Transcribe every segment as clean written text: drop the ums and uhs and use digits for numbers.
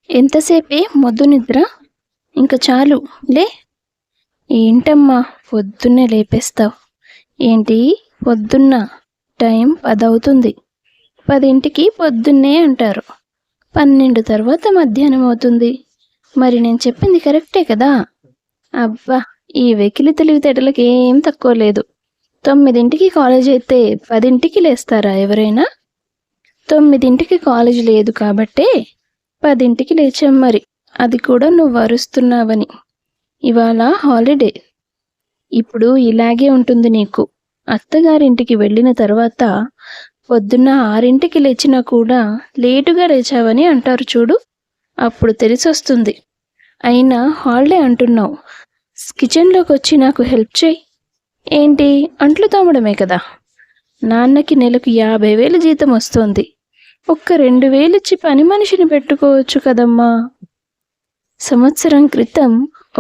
ఎంతసేపే మొద్దు నిద్ర? ఇంక చాలు లే. ఏంటమ్మా పొద్దున్నే లేపేస్తావు? ఏంటి పొద్దున్న? టైం 10 అవుతుంది. 10ంటికి పొద్దున్నే అంటారు. 12 తర్వాత మధ్యాహ్నం అవుతుంది. మరి నేను చెప్పింది కరెక్టే కదా? అబ్బా, ఈ వెకిలి తెలివితేటలకి ఏం తక్కువ లేదు. 9ంటికి కాలేజ్ అయితే 10ంటికి లేస్తారా ఎవరైనా? 9ంటికి కాలేజ్ లేదు కాబట్టే 10ంటికి లేచాం. మరి అది కూడా నువ్వు అరుస్తున్నావని. ఇవాళ హాలిడే. ఇప్పుడు ఇలాగే ఉంటుంది నీకు. అత్తగారింటికి వెళ్ళిన తర్వాత పొద్దున్న 6ంటికి లేచినా కూడా లేటుగా లేచావని అంటారు చూడు, అప్పుడు తెలిసొస్తుంది. అయినా హాలిడే అంటున్నావు. కిచెన్లోకి వచ్చి నాకు హెల్ప్ చేయి. ఏంటి, అంట్లు తోమడమే కదా? నాన్నకి నెలకు 50,000 జీతం వస్తోంది. ఒక్క 2,000 ఇచ్చి పని మనిషిని పెట్టుకోవచ్చు కదమ్మా. సంవత్సరం క్రితం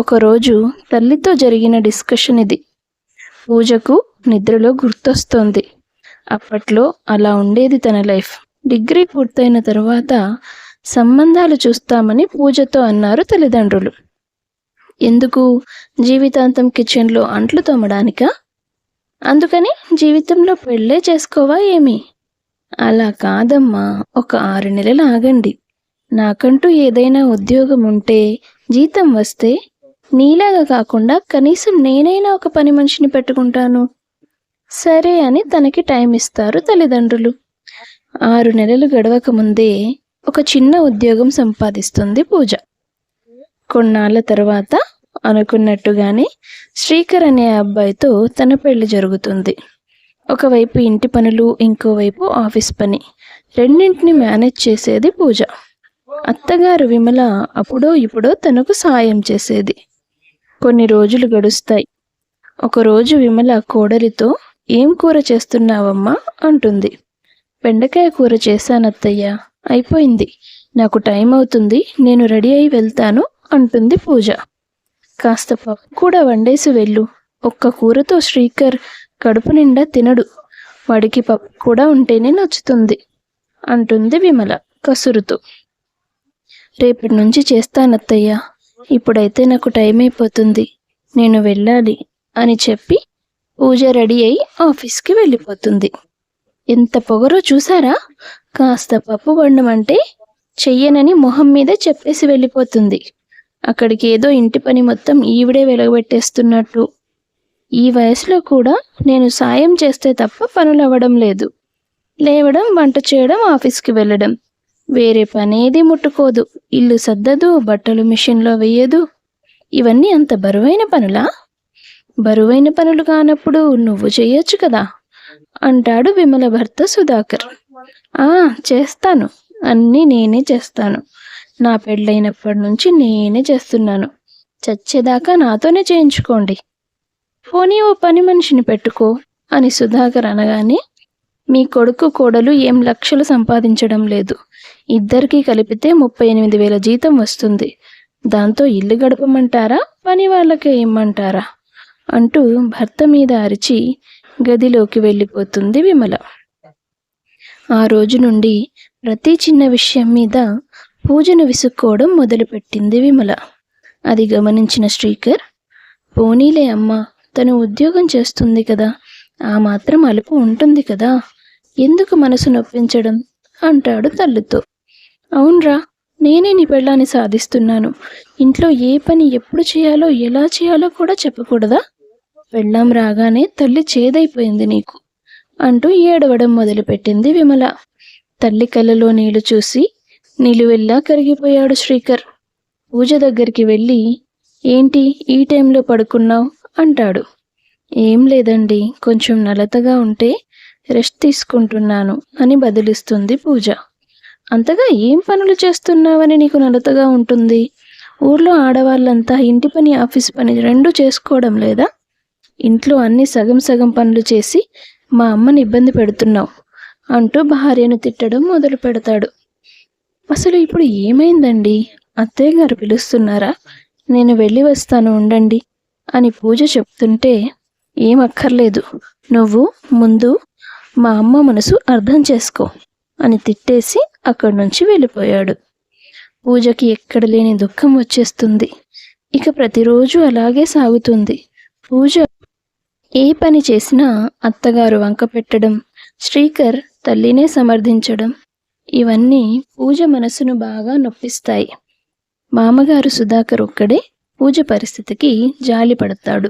ఒకరోజు తల్లితో జరిగిన డిస్కషన్ ఇది. పూజకు నిద్రలో గుర్తొస్తోంది. అప్పట్లో అలా ఉండేది తన లైఫ్. డిగ్రీ పూర్తయిన తర్వాత సంబంధాలు చూస్తామని పూజతో అన్నారు తల్లిదండ్రులు. ఎందుకు? జీవితాంతం కిచెన్లో అంట్లు తోమడానికా? అందుకని జీవితంలో పెళ్ళే చేసుకోవా ఏమి? అలా కాదమ్మా, ఒక 6 నెలలు ఆగండి. నాకంటూ ఏదైనా ఉద్యోగం ఉంటే, జీతం వస్తే, నీలాగా కాకుండా కనీసం నేనైనా ఒక పని మనిషిని పెట్టుకుంటాను. సరే అని తనకి టైం ఇస్తారు తల్లిదండ్రులు. 6 నెలలు గడవక ముందే ఒక చిన్న ఉద్యోగం సంపాదిస్తుంది పూజ. కొన్నాళ్ళ తర్వాత అనుకున్నట్టుగానే శ్రీకర్ అనే అబ్బాయితో తన పెళ్లి జరుగుతుంది. ఒకవైపు ఇంటి పనులు, ఇంకోవైపు ఆఫీస్ పని, రెండింటిని మేనేజ్ చేసేది పూజ. అత్తగారు విమల అప్పుడో ఇప్పుడో తనకు సాయం చేసేది. కొన్ని రోజులు గడుస్తాయి. ఒకరోజు విమల కోడలితో, ఏం కూర చేస్తున్నావమ్మా అంటుంది. బెండకాయ కూర చేశానత్తయ్య, అయిపోయింది. నాకు టైం అవుతుంది, నేను రెడీ అయి వెళ్తాను అంటుంది పూజ. కాస్త పప్పు కూడా వండేసి వెళ్ళు. ఒక్క కూరతో శ్రీకర్ కడుపు నిండా తినడు. వాడికి పప్పు కూడా ఉంటేనే నచ్చుతుంది అంటుంది విమల కసురుతూ. రేపటి నుంచి చేస్తానత్తయ్య, ఇప్పుడైతే నాకు టైం అయిపోతుంది, నేను వెళ్ళాలి అని చెప్పి పూజ రెడీ అయి ఆఫీస్కి వెళ్ళిపోతుంది. ఎంత పొగరో చూసారా? కాస్త పప్పు వండమంటే చెయ్యనని మొహం మీద చెప్పేసి వెళ్ళిపోతుంది. అక్కడికి ఏదో ఇంటి పని మొత్తం ఈవిడే వెలగబెట్టేస్తున్నట్టు. ఈ వయసులో కూడా నేను సాయం చేస్తే తప్ప పనులు అవ్వడం లేదు. లేవడం, వంట చేయడం, ఆఫీస్కి వెళ్ళడం, వేరే పనేది ముట్టుకోదు. ఇల్లు సర్దదు, బట్టలు మిషన్లో వేయదు. ఇవన్నీ అంత బరువైన పనులా? బరువైన పనులు కానప్పుడు నువ్వు చేయొచ్చు కదా అంటాడు విమల భర్త సుధాకర్. చేస్తాను, అన్నీ నేనే చేస్తాను. నా పెళ్ళైనప్పటి నుంచి నేనే చేస్తున్నాను. చచ్చేదాకా నాతోనే చేయించుకోండి. పోనీ ఓ పని మనిషిని పెట్టుకో అని సుధాకర్ అనగానే, మీ కొడుకు కోడలు ఏం లక్షలు సంపాదించడం లేదు. ఇద్దరికీ కలిపితే 38,000 జీతం వస్తుంది. దాంతో ఇల్లు గడపమంటారా, పని వాళ్ళకే ఇమ్మంటారా అంటూ భర్త మీద అరిచి గదిలోకి వెళ్ళిపోతుంది విమల. ఆ రోజు నుండి ప్రతి చిన్న విషయం మీద పూజను విసుక్కోవడం మొదలుపెట్టింది విమల. అది గమనించిన శ్రీకర్, పోనీలే అమ్మా, తను ఉద్యోగం చేస్తుంది కదా, ఆ మాత్రం అలుపు ఉంటుంది కదా, ఎందుకు మనసు నొప్పించడం అంటాడు తల్లితో. అవునరా, నేనే నీ పెళ్ళాన్ని సాధిస్తున్నాను. ఇంట్లో ఏ పని ఎప్పుడు చేయాలో, ఎలా చేయాలో కూడా చెప్పకూడదా? పెళ్ళాం రాగానే తల్లి చేదైపోయింది నీకు అంటూ ఏడవడం మొదలుపెట్టింది విమల. తల్లి కళ్ళలో నీళ్లు చూసి నిలువెల్లా కరిగిపోయాడు శ్రీకర్. పూజ దగ్గరికి వెళ్ళి, ఏంటి ఈ టైంలో పడుకున్నావు అంటాడు. ఏం లేదండి, కొంచెం నలతగా ఉంటే రెస్ట్ తీసుకుంటున్నాను అని బదిలిస్తుంది పూజ. అంతగా ఏం పనులు చేస్తున్నావని నీకు నలతగా ఉంటుంది? ఊర్లో ఆడవాళ్ళంతా ఇంటి పని, ఆఫీస్ పని రెండూ చేసుకోవడం లేదా? ఇంట్లో అన్ని సగం సగం పనులు చేసి మా అమ్మని ఇబ్బంది పెడుతున్నావు అంటూ భార్యను తిట్టడం మొదలు పెడతాడు. అసలు ఇప్పుడు ఏమైందండి? అత్తయ్య గారు పిలుస్తున్నారా? నేను వెళ్ళి వస్తాను ఉండండి అని పూజ చెప్తుంటే, ఏం అక్కర్లేదు, నువ్వు ముందు మా అమ్మ మనసు అర్థం చేసుకో అని తిట్టేసి అక్కడి నుంచి వెళ్ళిపోయాడు. పూజకి ఎక్కడ లేని దుఃఖం వచ్చేస్తుంది. ఇక ప్రతిరోజు అలాగే సాగుతుంది. పూజ ఏ పని చేసినా అత్తగారు వంక పెట్టడం, శ్రీకర్ తల్లినే సమర్థించడం, ఇవన్నీ పూజ మనసును బాగా నొప్పిస్తాయి. మామగారు సుధాకర్ ఒక్కడే పూజ పరిస్థితికి జాలి పడతాడు.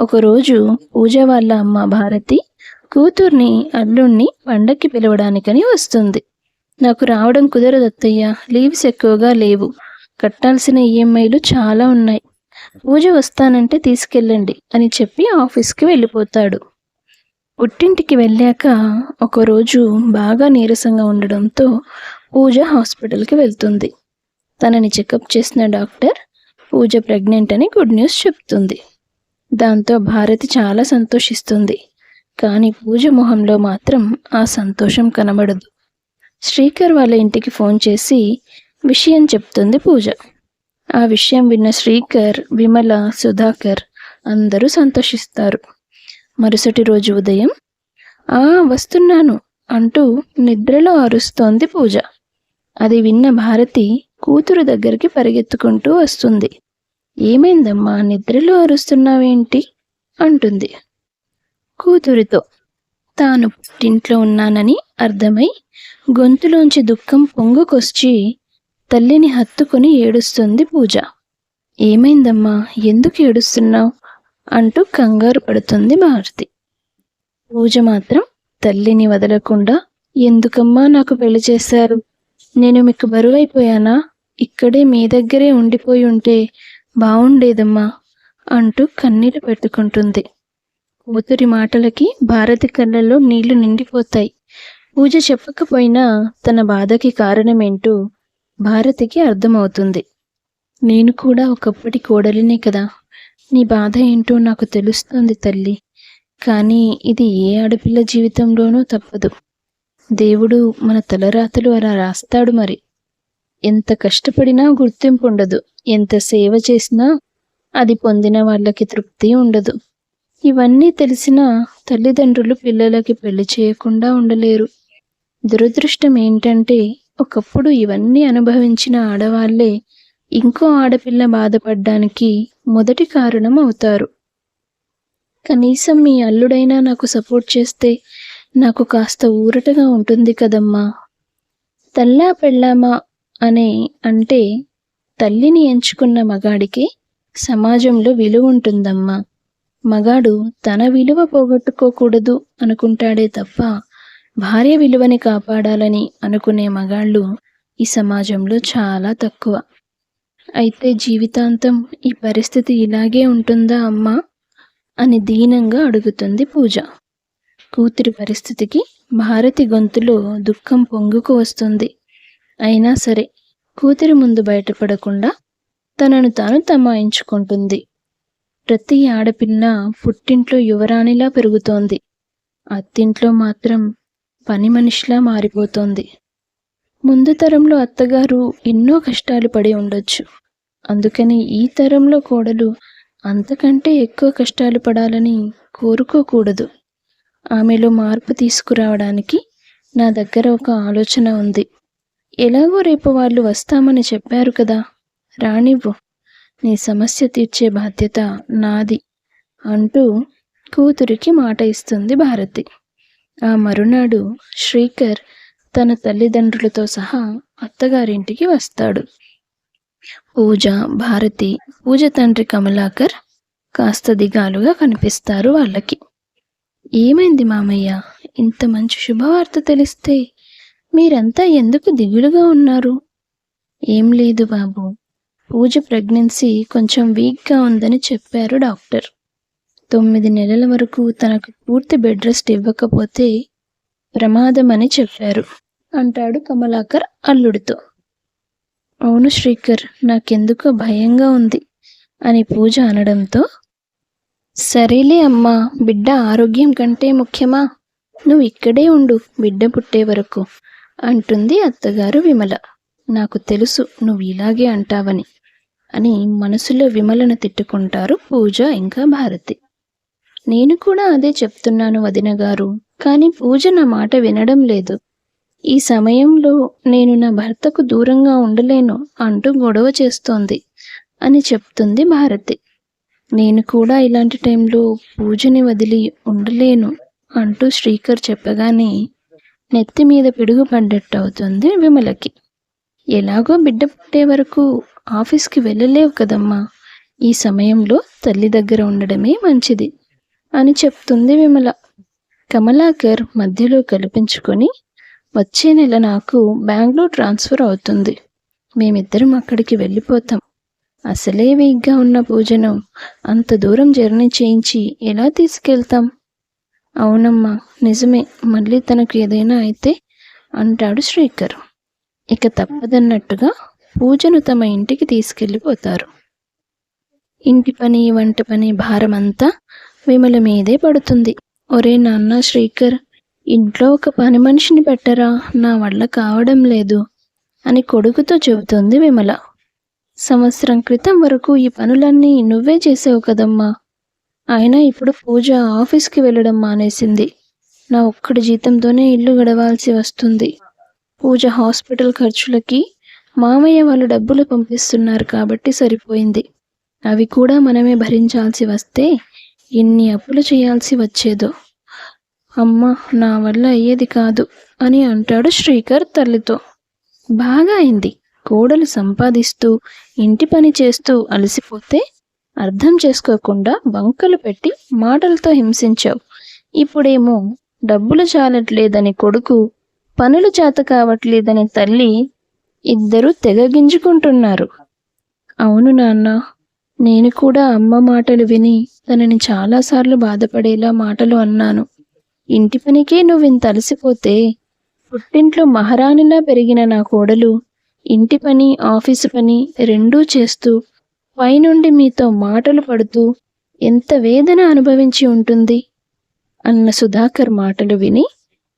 ఒకరోజు పూజ వాళ్ళ అమ్మ భారతి కూతుర్ని అల్లుణ్ణి పండక్కి పిలవడానికని వస్తుంది. నాకు రావడం కుదరదత్తయ్య, లీవ్స్ ఎక్కువగా లేవు, కట్టాల్సిన ఈఎంఐలు చాలా ఉన్నాయి, పూజ వస్తానంటే తీసుకెళ్ళండి అని చెప్పి ఆఫీస్కి వెళ్ళిపోతాడు. పుట్టింటికి వెళ్ళాక ఒకరోజు బాగా నీరసంగా ఉండడంతో పూజ హాస్పిటల్కి వెళ్తుంది. తనని చెకప్ చేసిన డాక్టర్ పూజ ప్రెగ్నెంట్ అని గుడ్ న్యూస్ చెప్తుంది. దాంతో భారతి చాలా సంతోషిస్తుంది. కానీ పూజ మొహంలో మాత్రం ఆ సంతోషం కనబడదు. శ్రీకర్ వాళ్ళ ఇంటికి ఫోన్ చేసి విషయం చెప్తుంది పూజ. ఆ విషయం విన్న శ్రీకర్, విమల, సుధాకర్ అందరూ సంతోషిస్తారు. మరుసటి రోజు ఉదయం వస్తున్నాను అంటూ నిద్రలో అరుస్తోంది పూజ. అది విన్న భారతి కూతురు దగ్గరికి పరిగెత్తుకుంటూ వస్తుంది. ఏమైందమ్మా, నిద్రలో అరుస్తున్నావేంటి అంటుంది. కూతురితో తాను పుట్టింట్లో ఉన్నానని అర్థమై గొంతులోంచి దుఃఖం పొంగుకొచ్చి తల్లిని హత్తుకొని ఏడుస్తుంది పూజ. ఏమైందమ్మా, ఎందుకు ఏడుస్తున్నావు అంటూ కంగారు పడుతుంది భారతి. పూజ మాత్రం తల్లిని వదలకుండా, ఎందుకమ్మా నాకు పెళ్లి చేశారు, నేను మీకు బరువైపోయానా, ఇక్కడే మీ దగ్గరే ఉండిపోయి ఉంటే బాగుండేదమ్మా అంటూ కన్నీరు పెట్టుకుంటుంది. కూతురి మాటలకి భారతి కళ్ళల్లో నీళ్లు నిండిపోతాయి. పూజ చెప్పకపోయినా తన బాధకి కారణమేంటో భారతికి అర్థమవుతుంది. నేను కూడా ఒకప్పటి కోడలినే కదా, నీ బాధ ఏంటో నాకు తెలుస్తుంది తల్లి, కానీ ఇది ఏ ఆడపిల్ల జీవితంలోనూ తప్పదు. దేవుడు మన తలరాతలు అలా రాస్తాడు మరి. ఎంత కష్టపడినా గుర్తింపు ఉండదు, ఎంత సేవ చేసినా అది పొందిన వాళ్ళకి తృప్తి ఉండదు. ఇవన్నీ తెలిసిన తల్లిదండ్రులు పిల్లలకి పెళ్లి చేయకుండా ఉండలేరు. దురదృష్టం ఏంటంటే ఒకప్పుడు ఇవన్నీ అనుభవించిన ఆడవాళ్లే ఇంకో ఆడపిల్ల బాధపడ్డానికి మొదటి కారణం అవుతారు. కనీసం మీ అల్లుడైనా నాకు సపోర్ట్ చేస్తే నాకు కాస్త ఊరటగా ఉంటుంది కదమ్మా. తల్లా పెళ్ళామా అంటే తల్లిని ఎంచుకున్న మగాడికి సమాజంలో విలువ ఉంటుందమ్మా. మగాడు తన విలువ పోగొట్టుకోకూడదు అనుకుంటాడే తప్ప భార్య విలువని కాపాడాలని అనుకునే మగాళ్ళు ఈ సమాజంలో చాలా తక్కువ. అయితే జీవితాంతం ఈ పరిస్థితి ఇలాగే ఉంటుందా అమ్మా అని దీనంగా అడుగుతుంది పూజ. కూతురి పరిస్థితికి భారతి గొంతులో దుఃఖం పొంగుకు వస్తుంది. అయినా సరే కూతురి ముందు బయటపడకుండా తనను తాను తమాయించుకుంటుంది. ప్రతి ఆడపిల్ల పుట్టింట్లో యువరాణిలా పెరుగుతోంది, అత్తింట్లో మాత్రం పని మనిషిలా మారిపోతోంది. ముందు తరంలో అత్తగారు ఎన్నో కష్టాలు పడి ఉండొచ్చు, అందుకని ఈ తరంలో కోడలు అంతకంటే ఎక్కువ కష్టాలు పడాలని కోరుకోకూడదు. ఆమెలో మార్పు తీసుకురావడానికి నా దగ్గర ఒక ఆలోచన ఉంది. ఎలాగో రేపు వాళ్ళు వస్తామని చెప్పారు కదా, రానివ్వు, నీ సమస్య తీర్చే బాధ్యత నాది అంటూ కూతురికి మాట ఇస్తుంది భారతి. ఆ మరునాడు శ్రీకర్ తన తల్లిదండ్రులతో సహా అత్తగారింటికి వస్తాడు. పూజ, భారతి, పూజ తండ్రి కమలాకర్ కాస్త దిగాలుగా కనిపిస్తారు వాళ్ళకి. ఏమైంది మామయ్య, ఇంత మంచి శుభవార్త తెలిస్తే మీరంతా ఎందుకు దిగులుగా ఉన్నారు? ఏం లేదు బాబు, పూజ ప్రెగ్నెన్సీ కొంచెం వీక్గా ఉందని చెప్పారు డాక్టర్. 9 నెలల వరకు తనకు పూర్తి బెడ్ రెస్ట్ ఇవ్వకపోతే ప్రమాదమని చెప్పారు అంటాడు కమలాకర్ అల్లుడితో. అవును శ్రీకర్, నాకెందుకో భయంగా ఉంది అని పూజ అనడంతో, సరేలే అమ్మా, బిడ్డ ఆరోగ్యం కంటే ముఖ్యమా, నువ్వు ఇక్కడే ఉండు బిడ్డ పుట్టే వరకు అంటుంది అత్తగారు విమల. నాకు తెలుసు నువ్వు ఇలాగే అంటావని అని మనసులో విమలను తిట్టుకుంటారు పూజ ఇంకా భారతి. నేను కూడా అదే చెప్తున్నాను వదిన గారు, కానీ పూజ నా మాట వినడం లేదు. ఈ సమయంలో నేను నా భర్తకు దూరంగా ఉండలేను అంటూ గొడవ చేస్తోంది అని చెప్తుంది భారతి. నేను కూడా ఇలాంటి టైంలో పూజని వదిలి ఉండలేను అంటూ శ్రీకర్ చెప్పగానే నెత్తి మీద పిడుగు పడ్డట్టు అవుతుంది విమలకి. ఎలాగో బిడ్డ పుట్టే వరకు ఆఫీస్కి వెళ్ళలేవు కదమ్మా, ఈ సమయంలో తల్లి దగ్గర ఉండడమే మంచిది అని చెప్తుంది విమల. కమలాకర్ మధ్యలో కల్పించుకొని, వచ్చే నెల నాకు బెంగళూరు ట్రాన్స్ఫర్ అవుతుంది, మేమిద్దరం అక్కడికి వెళ్ళిపోతాం. అసలే వీక్గా ఉన్న పూజను అంత దూరం జర్నీ చేయించి ఎలా తీసుకెళ్తాం? అవునమ్మా నిజమే, మళ్ళీ తనకు ఏదైనా అయితే అంటాడు శ్రీకర్. ఇక తప్పదన్నట్టుగా పూజను తమ ఇంటికి తీసుకెళ్ళిపోతారు. ఇంటి పని వంట పని భారమంతా విమల మీదే పడుతుంది. ఒరే నాన్న శ్రీకర్, ఇంట్లో ఒక పని మనిషిని పెట్టరా, నా వల్ల కావడం లేదు అని కొడుకుతో చెబుతుంది విమల. సంవత్సరం క్రితం వరకు ఈ పనులన్నీ నువ్వే చేసావు కదమ్మా, అయినా ఇప్పుడు పూజ ఆఫీస్కి వెళ్ళడం మానేసింది. నా ఒక్కడి జీతంతోనే ఇల్లు గడవాల్సి వస్తుంది. పూజ హాస్పిటల్ ఖర్చులకి మామయ్య వాళ్ళు డబ్బులు పంపిస్తున్నారు కాబట్టి సరిపోయింది. అవి కూడా మనమే భరించాల్సి వస్తే ఎన్ని అప్పులు చేయాల్సి వచ్చేదో. అమ్మ, నా వల్ల అయ్యేది కాదు అని అంటాడు శ్రీకర్ తల్లితో. బాగా అయింది, కోడలు సంపాదిస్తూ ఇంటి పని చేస్తూ అలసిపోతే అర్థం చేసుకోకుండా వంకలు పెట్టి మాటలతో హింసించావు. ఇప్పుడేమో డబ్బులు చాలట్లేదని కొడుకు, పనులు చేత కావట్లేదని తల్లి ఇద్దరూ తెగగింజుకుంటున్నారు. అవును నాన్న, నేను కూడా అమ్మ మాటలు విని తనని చాలాసార్లు బాధపడేలా మాటలు అన్నాను. ఇంటి పనికే నువ్వింత అలసిపోతే పుట్టింట్లో మహారాణిలా పెరిగిన నా కోడలు ఇంటి పని ఆఫీసు పని రెండూ చేస్తూ పైనుండి మీతో మాటలు పడుతూ ఎంత వేదన అనుభవించి ఉంటుంది అన్న సుధాకర్ మాటలు విని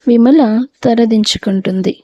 విమల తలదించుకుంటుంది.